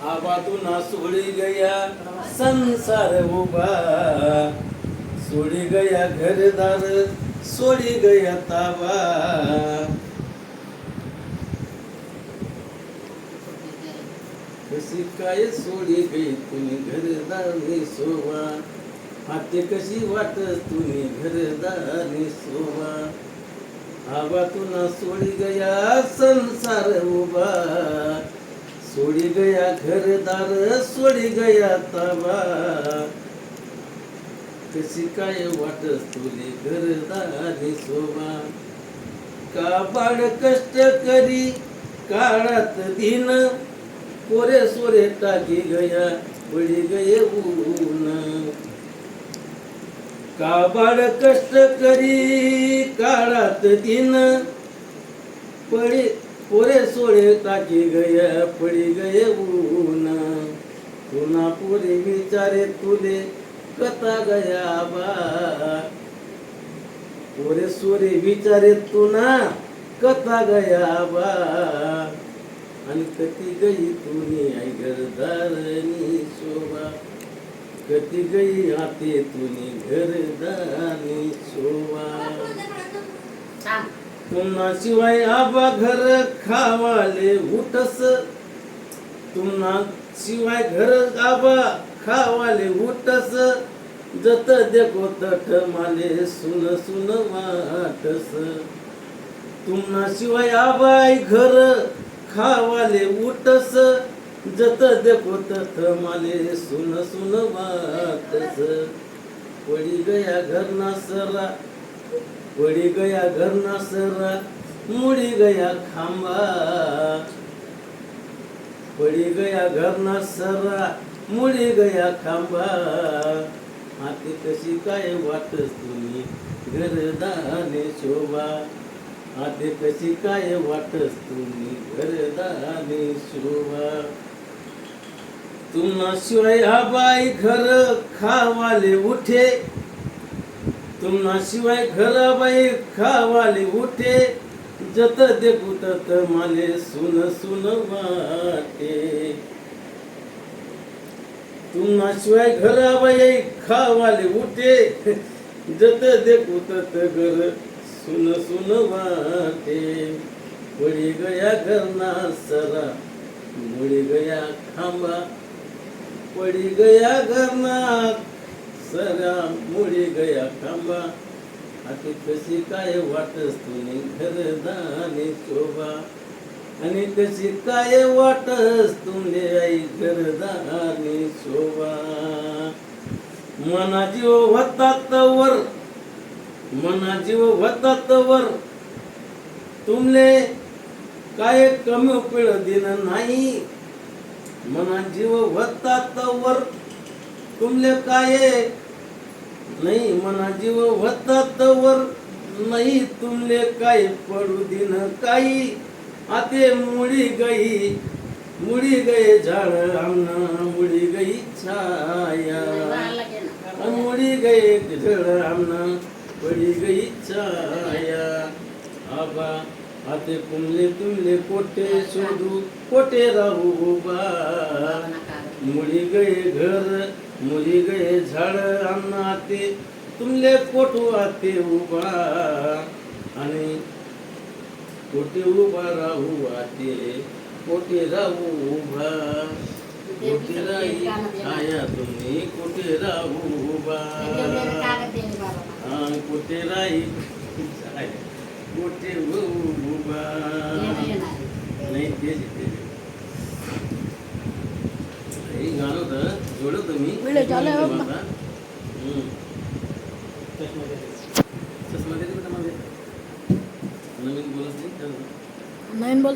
आबातून सोडी गया संसार उभा, सोडी गया घरदार, सोडी गया ताबा. कशी काय सोडी गई तुम्ही घरदारी सोवा, हाते कशी वाटत तुम्ही घरदारी सोवा. आबातून सोडी गया संसार उभा, सोडी गया घरदार, सोडी गया ताबा. कशी काय वाटत तुले घरदारी सोबा. का बाळ कष्ट करी काळात दिन, पोरे सोरे टाकी गया पडी गये ऊन. का बाळ कष्ट करी काळात दिन, पोरे सोरे टाकी गया पडी गये ऊन. पुन्हा पोरे विचारे तुले कथा गया बा, पोरे सोरे विचारे तुना कथा गया बा. आणि कधी गई तुनी आई घरदारनी शोभा, कधी गई आते तुनी घरदारनी शोभा. तुम्हा शिवाय आबा घर खावाले उठस, तुम्हा शिवाय घर आबा खावाले उठस. जत देखो तठ माले सुन सुन वाटस. तुम्हा शिवाय आबाई घर खावाले उठस, जत देखो तठ माले सुन सुन वाटस. पडी गया घरना सरा, पडी गया घरना सरा, मुडी गया खांबा. पडी गया घरना सरा, मुडी गया खांबा. हाती कशी काय वाटस तुम्ही घरदाने शोभा, हाती कशी काय वाटस तुम्ही घरदाने शोभा. तुम्हा शिवाय आबाई घर खावाले उठे, तुम्हा शिवाय घर बाई खावाले उठे. जत देखू तत माले सुन सुन वाटे. तुम्हा शिवाय घर बाई खावाले उठे, जत देखू तत घर सुन सुन वाटे. पडी गया घरना सरा, मुडी गया खांबा. पडी गया घरना सरा, मुडी गया खांबा. आता कशी काय वाटस तुम्ही घरदानी शोभा, आणि कशी काय वाटस तुमले आई घरदानी शोभा. मना जीव होतात वर, मना जीव होतात वर, तुमले काय कमी पिळ दिन नाही. मना जीव होतात वर, तुमले काय नाही. मना जीव होतात वर नाही, तुमले काय पडू दिन काही. आते मुडी गई झाड आमना, मुडी गई छाया. मुडी गई झाड आमना, पडी गई छाया. आबा आते कुमले तुमले कोटे शोधू, कोटे राहू उभा. मुडी गए घर, मुडी गए झाड आमना, आते तुमले कोटू आते उभा. आणि कोटे उभा राहू आते, कोटे राहू उभा. कोटे राही छाया तुम्ही, कोटे राहू उभा. कोटे राही कोटे उभा. नाही तेच हे गाणं होतं, जोडलं तुम्ही चष्मा नवीन बोलत नाही. नवीन बोलतो.